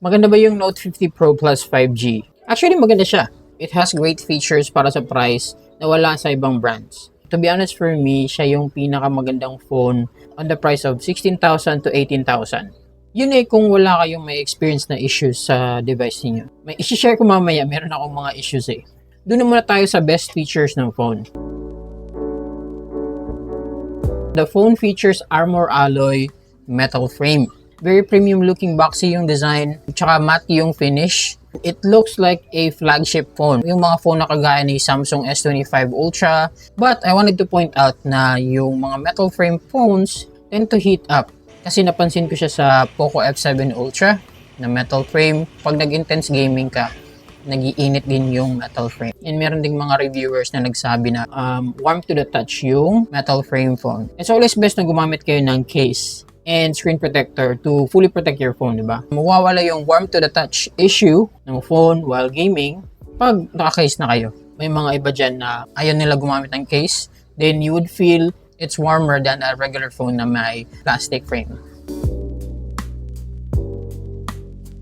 Maganda ba yung Note 50 Pro Plus 5G? Actually, maganda siya. It has great features para sa price na wala sa ibang brands. To be honest, for me, siya yung pinakamagandang phone on the price of 16,000 to 18,000. Yun kung wala kayong may experience na issues sa device niyo. May isi-share ko mamaya, meron akong mga issues Doon na muna tayo sa best features ng phone. The phone features Armor Alloy metal frame. Very premium looking boxy yung design, tsaka matte yung finish. It looks like a flagship phone. Yung mga phone na kagaya ni Samsung S25 Ultra. But I wanted to point out na yung mga metal frame phones tend to heat up. Kasi napansin ko siya sa Poco F7 Ultra na metal frame. Pag nag-intense gaming ka, nag-iinit din yung metal frame. And meron ding mga reviewers na nagsabi na warm to the touch yung metal frame phone. It's always best na gumamit kayo ng case and screen protector to fully protect your phone, diba? Mawawala yung warm to the touch issue ng phone while gaming pag naka-case na kayo. May mga iba dyan na ayaw nila gumamit ng case, then you would feel it's warmer than a regular phone na may plastic frame.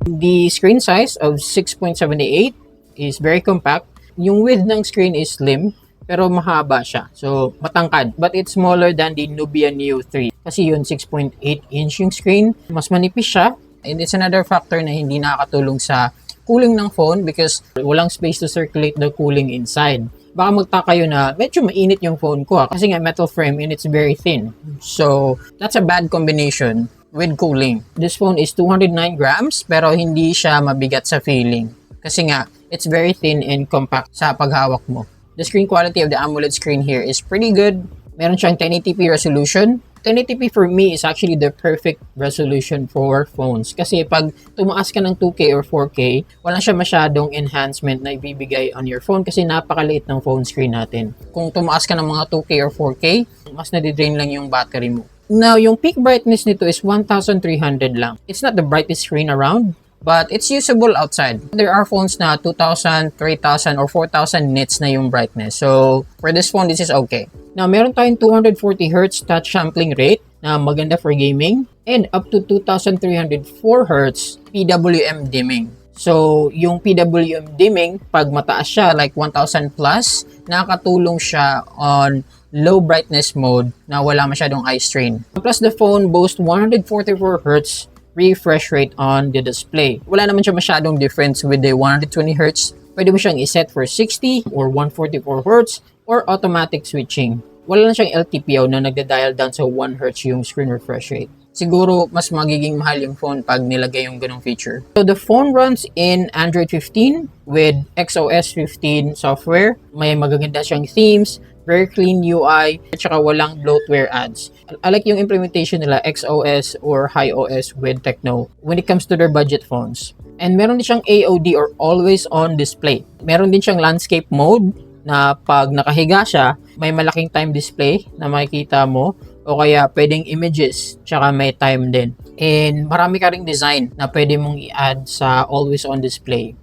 The screen size of 6.78 is very compact. Yung width ng screen is slim, pero mahaba siya. So, matangkad. But it's smaller than the Nubia Neo 3. Kasi yun, 6.8 inch yung screen. Mas manipis siya. And it's another factor na hindi nakakatulong sa cooling ng phone because walang space to circulate the cooling inside. Baka magtaka kayo na medyo mainit yung phone ko kasi nga metal frame and it's very thin. So, that's a bad combination with cooling. This phone is 209 grams pero hindi siya mabigat sa feeling. Kasi nga, it's very thin and compact sa paghawak mo. The screen quality of the AMOLED screen here is pretty good. Meron siyang 1080p resolution. 1080p for me is actually the perfect resolution for phones. Kasi pag tumaas ka ng 2K or 4K, wala siya masyadong enhancement na ibibigay on your phone kasi napakaliit ng phone screen natin. Kung tumaas ka ng mga 2K or 4K, mas nadidrain lang yung battery mo. Now, yung peak brightness nito is 1,300 lang. It's not the brightest screen around, but it's usable outside. There are phones na 2,000, 3,000, or 4,000 nits na yung brightness. So, for this phone, this is okay. Now, meron tayong 240Hz touch sampling rate na maganda for gaming and up to 2,304Hz PWM dimming. So, yung PWM dimming, pag mataas siya, like 1,000 plus, nakakatulong siya on low brightness mode na wala masyadong eye strain. Plus, the phone boasts 144Hz refresh rate on the display. Wala naman siya masyadong difference with the 120Hz. Pwede mo siyang iset for 60 or 144Hz or automatic switching. Wala na siyang LTPO na nagda-dial down sa 1Hz yung screen refresh rate. Siguro, mas magiging mahal yung phone pag nilagay yung ganong feature. So, the phone runs in Android 15 with XOS 15 software. May magaganda siyang themes, very clean UI, at saka walang bloatware ads. I like yung implementation nila, XOS or HiOS with Tecno when it comes to their budget phones. And meron din siyang AOD or always on display. Meron din siyang landscape mode na pag nakahiga siya, may malaking time display na makikita mo o kaya pwedeng images, tsaka may time din. And marami ka ring design na pwede mong i-add sa always on display.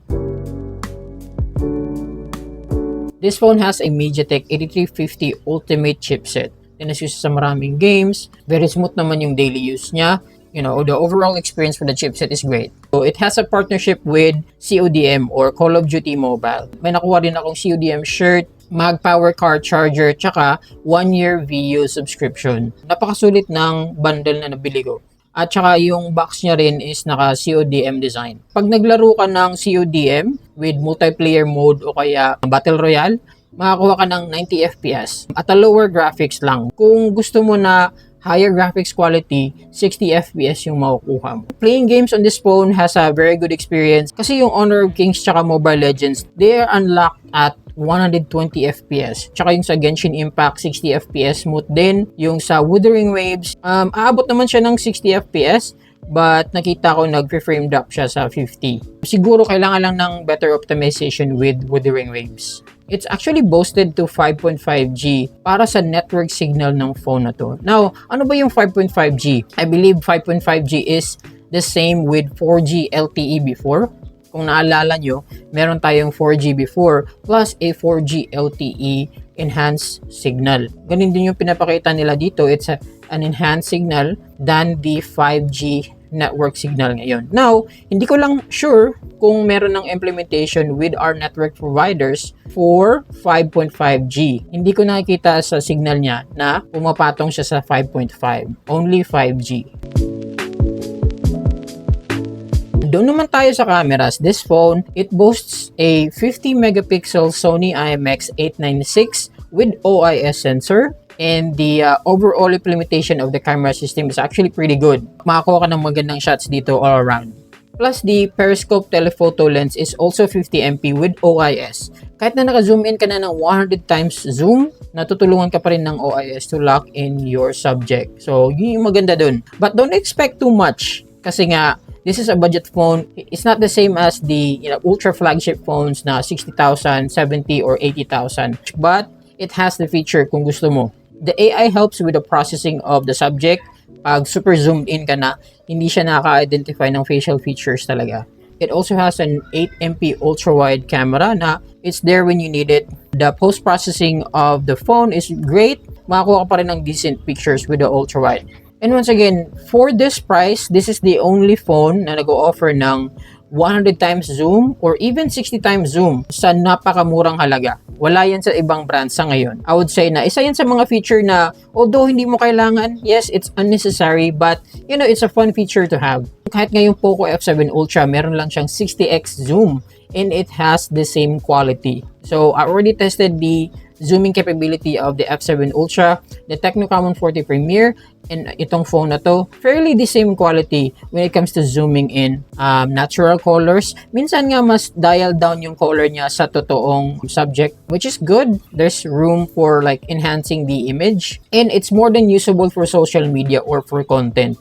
This phone has a MediaTek 8350 Ultimate chipset. Tinasuse sa maraming games. Very smooth naman yung daily use niya. You know, the overall experience for the chipset is great. So, it has a partnership with CODM or Call of Duty Mobile. May nakuha din akong CODM shirt, mag power car charger, tsaka 1-year VU subscription. Napakasulit ng bundle na nabili ko. At saka yung box niya rin is naka CODM design. Pag naglaro ka ng CODM with multiplayer mode o kaya Battle Royale, makakuha ka ng 90 FPS at a lower graphics lang. Kung gusto mo na higher graphics quality, 60 FPS yung makukuha mo. Playing games on this phone has a very good experience kasi yung Honor of Kings tsaka Mobile Legends, they are unlocked at 120 FPS. Tsaka yung sa Genshin Impact, 60 FPS smooth din. Yung sa Wuthering Waves, aabot naman siya ng 60 FPS, but nakita ko nag-frame drop siya sa 50. Siguro kailangan lang ng better optimization with Wuthering Waves. It's actually boosted to 5.5G para sa network signal ng phone na to. Now, ano ba yung 5.5G? I believe 5.5G is the same with 4G LTE before. Kung naalala nyo, meron tayong 4G before plus a 4G LTE enhanced signal. Ganun din yung pinapakita nila dito. It's an enhanced signal than the 5G network signal ngayon. Now, hindi ko lang sure kung meron ng implementation with our network providers for 5.5G. Hindi ko nakikita sa signal niya na pumapatong siya sa 5.5. Only 5G. Doon naman tayo sa cameras. This phone, it boasts a 50 megapixel Sony IMX896 with OIS sensor, and the overall implementation of the camera system is actually pretty good. Makakuha ka ng magandang shots dito all around. Plus, the periscope telephoto lens is also 50MP with OIS. Kahit na naka-zoom in ka na ng 100 times zoom, natutulungan ka pa rin ng OIS to lock in your subject. So, yun yung maganda dun. But don't expect too much kasi nga, this is a budget phone. It's not the same as the ultra flagship phones na 60,000, 70 or 80,000. But it has the feature kung gusto mo. The AI helps with the processing of the subject. Pag super zoomed in ka na, hindi siya nakaka-identify ng facial features talaga. It also has an 8MP ultra-wide camera na it's there when you need it. The post-processing of the phone is great. Makakuha ka pa rin ng decent pictures with the ultra-wide. And once again, for this price, this is the only phone na nag-o-offer ng 100 times zoom or even 60 times zoom sa napakamurang halaga. Wala yan sa ibang brands sa ngayon. I would say na isa yan sa mga feature na although hindi mo kailangan, yes, it's unnecessary, but it's a fun feature to have. Kahit ngayong Poco F7 Ultra, meron lang siyang 60x zoom and it has the same quality. So, I already tested the zooming capability of the F7 Ultra, the Tecno Camon 40 Premier, and itong phone na to, fairly the same quality when it comes to zooming in. Natural colors, minsan nga mas dial down yung color niya sa totoong subject, which is good. There's room for like enhancing the image, and it's more than usable for social media or for content.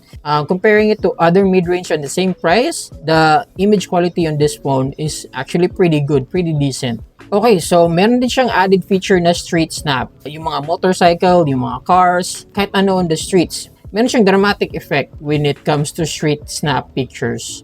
Comparing it to other mid-range on the same price, the image quality on this phone is actually pretty good, pretty decent. Okay, so meron din siyang added feature na street snap. Yung mga motorcycle, yung mga cars, kahit ano on the streets. Meron siyang dramatic effect when it comes to street snap pictures.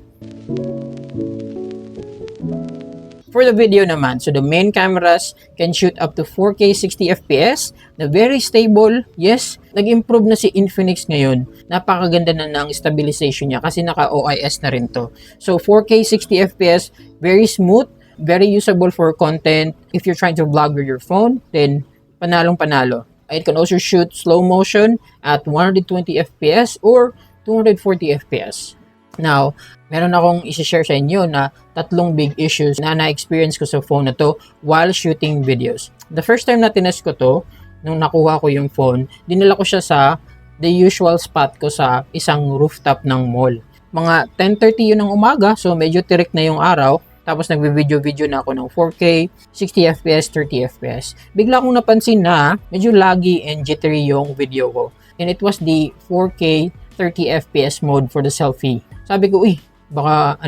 For the video naman, so the main cameras can shoot up to 4K 60fps na very stable. Yes, nag-improve na si Infinix ngayon. Napakaganda na ng stabilization niya kasi naka-OIS na rin to. So 4K 60fps, very smooth. Very usable for content. If you're trying to vlog with your phone, then panalong panalo. It can also shoot slow motion at 120 FPS or 240 FPS. Now, meron akong isi-share sa inyo na tatlong big issues na na-experience ko sa phone na to while shooting videos. The first time na tinest ko to, nung nakuha ko yung phone, dinala ko siya sa the usual spot ko sa isang rooftop ng mall. Mga 10:30 yun ng umaga, so medyo tirik na yung araw. Tapos nagbe-video na ako ng 4K, 60fps, 30fps. Bigla kong napansin na medyo laggy and jittery yung video ko. And it was the 4K 30fps mode for the selfie. Sabi ko, baka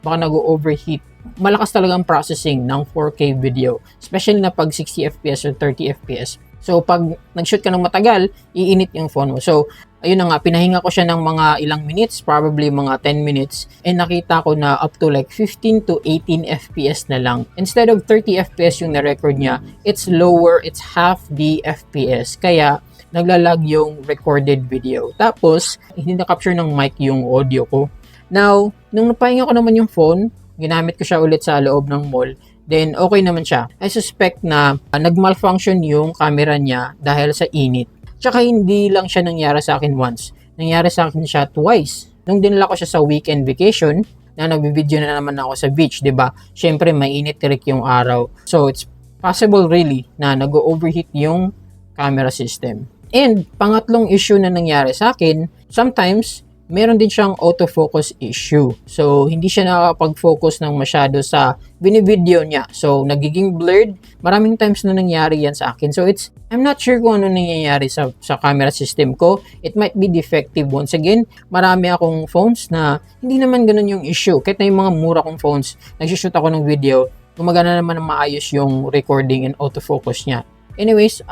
nag-overheat. Malakas talagang processing ng 4K video, especially na pag 60fps or 30fps. So, pag nag-shoot ka ng matagal, iinit yung phone mo. So, ayun na nga, pinahinga ko siya ng mga ilang minutes, probably mga 10 minutes, and nakita ko na up to like 15 to 18 FPS na lang. Instead of 30 FPS yung na-record niya, it's lower, it's half the FPS. Kaya, naglalag yung recorded video. Tapos, hindi na-capture ng mic yung audio ko. Now, nung napahinga ko naman yung phone, ginamit ko siya ulit sa loob ng mall, then okay naman siya. I suspect na nag-malfunction yung camera niya dahil sa init. Tsaka hindi lang siya nangyari sa akin once. Nangyari sa akin siya twice. Nung dinala ko siya sa weekend vacation, na nagbi-video na naman ako sa beach, 'di ba? Syempre mainit tirik yung araw. So it's possible really na nag-overheat yung camera system. And pangatlong issue na nangyari sa akin, sometimes meron din siyang autofocus issue. So, hindi siya nakakapag-focus ng masyado sa binivideo niya. So, nagiging blurred. Maraming times na nangyari yan sa akin. So, I'm not sure kung ano nangyayari sa camera system ko. It might be defective once again. Marami akong phones na hindi naman ganun yung issue. Kahit na yung mga mura kong phones, nagsishoot ako ng video, gumagana naman ng maayos yung recording and autofocus niya. Anyways,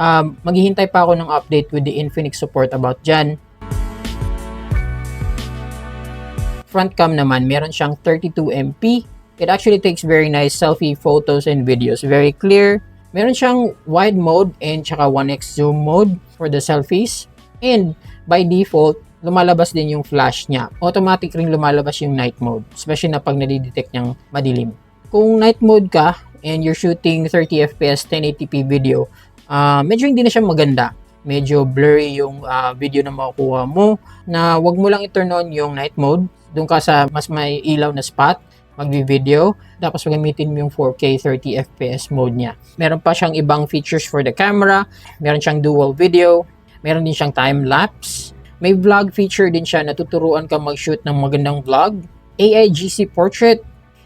maghihintay pa ako ng update with the Infinix support about dyan. Front cam naman, meron siyang 32MP. It actually takes very nice selfie photos and videos. Very clear. Meron siyang wide mode and tsaka 1x zoom mode for the selfies. And by default, lumalabas din yung flash niya. Automatic ring lumalabas yung night mode, especially na pag nadidetect niyang madilim. Kung night mode ka and you're shooting 30 fps 1080p video, medyo hindi na siya maganda. Medyo blurry yung video na makukuha mo, na wag mo lang i-turn on yung night mode. Doon ka sa mas may ilaw na spot, magvi-video, tapos gamitin mo yung 4K 30 fps mode niya. Meron pa siyang ibang features for the camera, meron siyang dual video, meron din siyang time-lapse, may vlog feature din siya, natuturuan ka mag-shoot ng magandang vlog, AIGC portrait,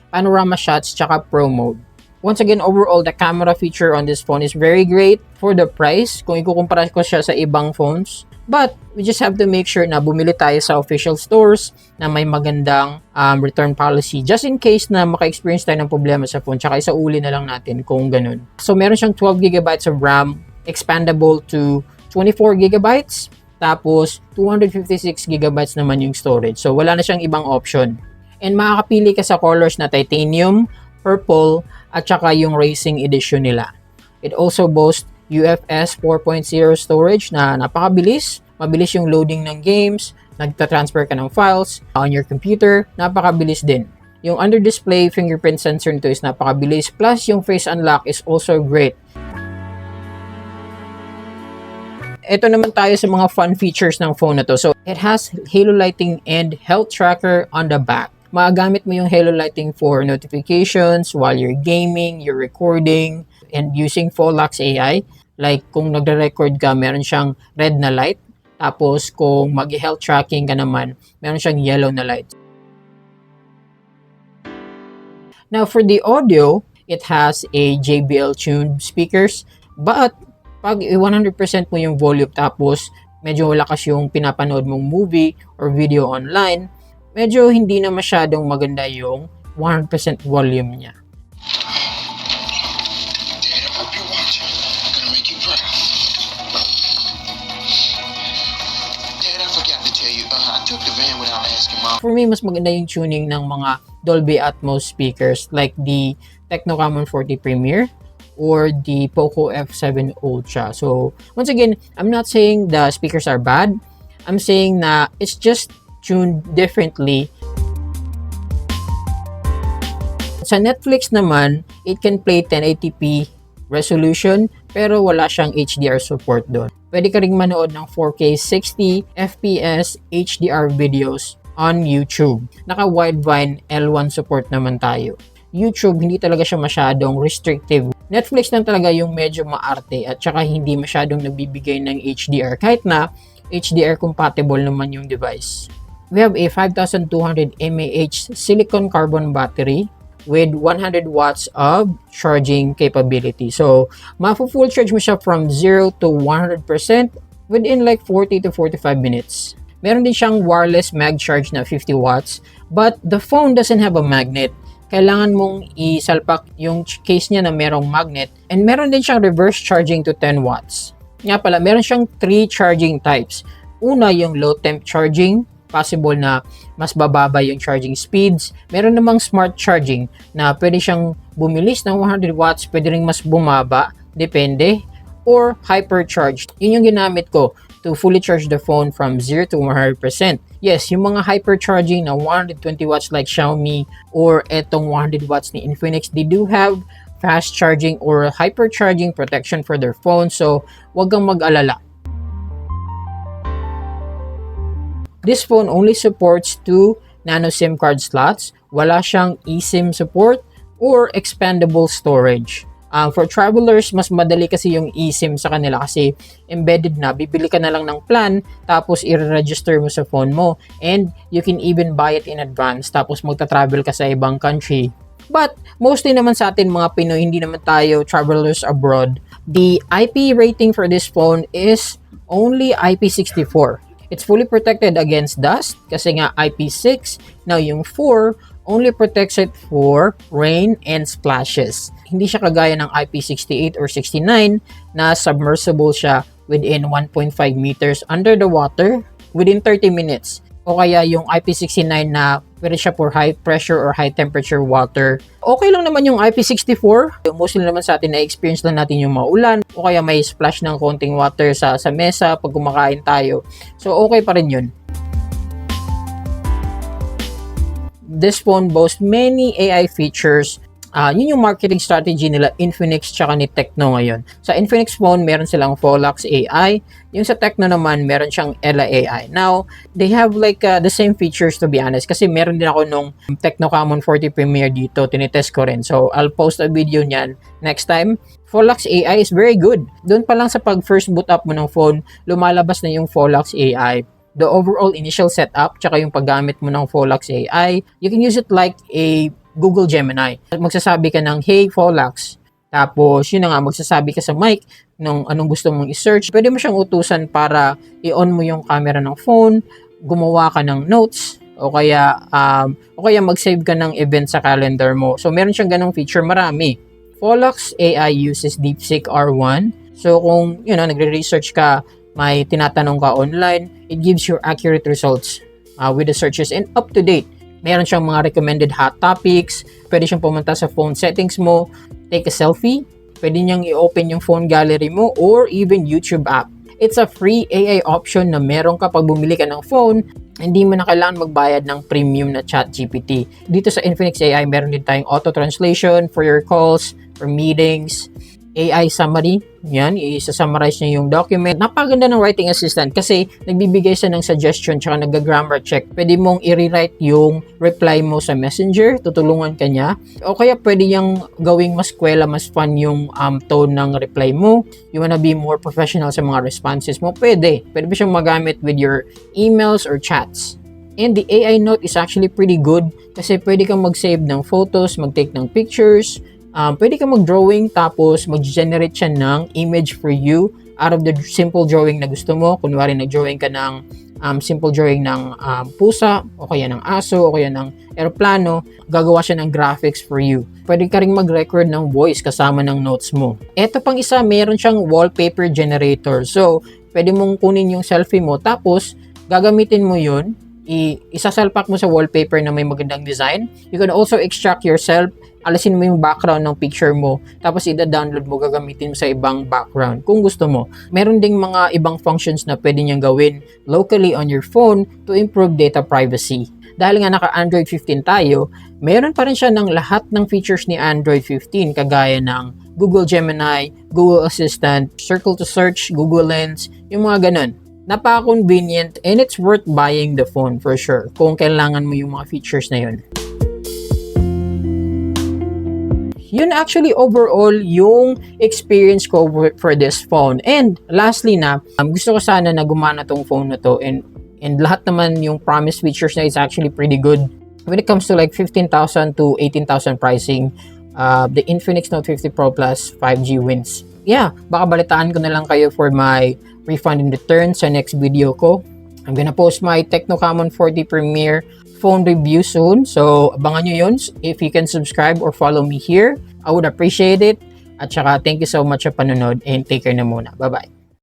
panorama shots, tsaka pro mode. Once again, overall, the camera feature on this phone is very great for the price kung ikukumpara ko siya sa ibang phones. But we just have to make sure na bumili tayo sa official stores na may magandang return policy just in case na maka-experience tayo ng problema sa phone, tsaka isauli na lang natin kung ganun. So meron siyang 12GB of RAM, expandable to 24GB, tapos 256GB naman yung storage. So wala na siyang ibang option. And makakapili ka sa colors na titanium, purple, at saka yung racing edition nila. It also boasts UFS 4.0 storage na napakabilis. Mabilis yung loading ng games, nagta-transfer ka ng files on your computer, napakabilis din. Yung under-display fingerprint sensor nito is napakabilis, plus yung face unlock is also great. Ito naman tayo sa mga fun features ng phone na to. So, it has halo lighting and health tracker on the back. Magagamit mo yung halo lighting for notifications while you're gaming, you're recording, and using Pholax AI. Like, kung nagre-record ka, meron siyang red na light. Tapos, kung mag-health tracking ka naman, meron siyang yellow na light. Now, for the audio, it has a JBL tuned speakers. But, pag 100% mo yung volume tapos medyo lakas yung pinapanood mong movie or video online, medyo hindi na masyadong maganda yung 100% volume niya. Dad, I hope you're watching. I'm gonna make you proud. Dad, I forgot to tell you, I took the van without asking Mom. For me, mas maganda yung tuning ng mga Dolby Atmos speakers like the Tecno Camon 40 Premier or the Poco F7 Ultra. So, once again, I'm not saying the speakers are bad. I'm saying na it's just tuned differently. Sa Netflix naman, it can play 1080p resolution pero wala siyang HDR support doon. Pwede ka ring manood ng 4K 60 FPS HDR videos on YouTube. Naka-Widevine L1 support naman tayo. YouTube, hindi talaga siya masyadong restrictive. Netflix lang talaga yung medyo maarte at saka hindi masyadong nagbibigay ng HDR kahit na HDR compatible naman yung device. We have a 5200 mAh silicon carbon battery with 100 watts of charging capability. So, ma-full charge mo siya from 0 to 100% within like 40 to 45 minutes. Meron din siyang wireless mag charge na 50 watts, but the phone doesn't have a magnet. Kailangan mong isalpak yung case niya na merong magnet, and meron din siyang reverse charging to 10 watts. Nga pala, meron siyang 3 charging types. Una, yung low temp charging, possible na mas bababa yung charging speeds. Meron namang smart charging na pwede siyang bumilis ng 100 watts, pwede ring mas bumaba, depende. Or hypercharged. Yun yung ginamit ko to fully charge the phone from 0 to 100%. Yes, yung mga hypercharging na 120 watts like Xiaomi or etong 100 watts ni Infinix, they do have fast charging or hypercharging protection for their phone. So, wag kang mag-alala. This phone only supports 2 nano SIM card slots. Wala siyang eSIM support or expandable storage. For travelers, mas madali kasi yung eSIM sa kanila kasi embedded na. Bibili ka na lang ng plan, tapos i-register mo sa phone mo. And you can even buy it in advance, tapos magta-travel ka sa ibang country. But mostly naman sa atin mga Pinoy, hindi naman tayo travelers abroad. The IP rating for this phone is only IP64. It's fully protected against dust kasi nga IP6. Now yung 4 only protects it for rain and splashes. Hindi siya kagaya ng IP68 or 69 na submersible siya within 1.5 meters under the water within 30 minutes. O kaya yung IP69 na pwede siya for high pressure or high temperature water. Okay lang naman yung IP64. Mostly naman sa atin na-experience lang natin yung maulan o kaya may splash ng konting water sa mesa pag kumakain tayo. So okay pa rin yun. this phone boasts many AI features. Yun yung marketing strategy nila, Infinix tsaka ni Tecno ngayon. Sa Infinix phone, meron silang Pholax AI. Yung sa Tecno naman, meron siyang Ella AI. Now, they have like the same features to be honest. Kasi meron din ako nung Tecno Camon 40 Premier dito, tinitest ko rin. So, I'll post a video niyan next time. Pholax AI is very good. Doon pa lang sa pag first boot up mo ng phone, lumalabas na yung Pholax AI. The overall initial setup, tsaka yung paggamit mo ng Pholax AI, you can use it like a Google Gemini. Magsasabi ka ng, hey, Pholax. Tapos, yun na nga, magsasabi ka sa mic ng anong gusto mong i-search. Pwede mo siyang utusan para i-on mo yung camera ng phone, gumawa ka ng notes, o kaya mag-save ka ng event sa calendar mo. So, meron siyang ganong feature, marami. Pholax AI uses DeepSeek R1. So, kung, nagre-research ka, may tinatanong ka online, it gives you accurate results with the searches and up-to-date. Meron siyang mga recommended hot topics. Pwede siyang pumunta sa phone settings mo, take a selfie. Pwede niyang i-open yung phone gallery mo or even YouTube app. It's a free AI option na meron ka pag bumili ka ng phone. Hindi mo na kailangan magbayad ng premium na ChatGPT. Dito sa Infinix AI, meron din tayong auto-translation for your calls, for meetings, AI summary. Yan, isa-summarize niya yung document. Napaganda ng writing assistant kasi nagbibigay siya ng suggestion tsaka nag-grammar check. Pwede mong i-rewrite yung reply mo sa messenger, tutulungan ka niya. O kaya pwede yung gawing mas kwela, mas fun yung tone ng reply mo. You wanna be more professional sa mga responses mo, pwede. Pwede ba siyang magamit with your emails or chats. And the AI note is actually pretty good kasi pwede kang mag-save ng photos, mag-take ng pictures, pwede ka mag-drawing tapos mag-generate siya ng image for you out of the simple drawing na gusto mo. Kunwari nag-drawing ka ng simple drawing ng pusa o kaya ng aso o kaya ng eroplano, gagawa siya ng graphics for you. Pwede ka ring mag-record ng voice kasama ng notes mo. Ito pang isa, meron siyang wallpaper generator. So, pwede mong kunin yung selfie mo tapos gagamitin mo yun, isasalpak mo sa wallpaper na may magandang design. You can also extract yourself, alisin mo yung background ng picture mo, tapos i-download mo, gagamitin mo sa ibang background kung gusto mo. Meron ding mga ibang functions na pwede niyang gawin locally on your phone to improve data privacy. Dahil nga naka-Android 15 tayo, meron pa rin siya ng lahat ng features ni Android 15 kagaya ng Google Gemini, Google Assistant, Circle to Search, Google Lens, yung mga ganun. Napaka-convenient and it's worth buying the phone for sure kung kailangan mo yung mga features na yun. Yun actually overall yung experience ko for this phone. And lastly na, gusto ko sana na gumana tong phone na to and lahat naman yung promised features na is actually pretty good. When it comes to like 15,000 to 18,000 pricing, the Infinix Note 50 Pro Plus 5G wins. Yeah, baka balitaan ko na lang kayo for my refund and return sa next video ko. I'm gonna post my Tecno Camon 40 Premier phone review soon. So, abangan nyo yun. If you can subscribe or follow me here, I would appreciate it. At saka, thank you so much sa panonood and take care na muna. Bye-bye.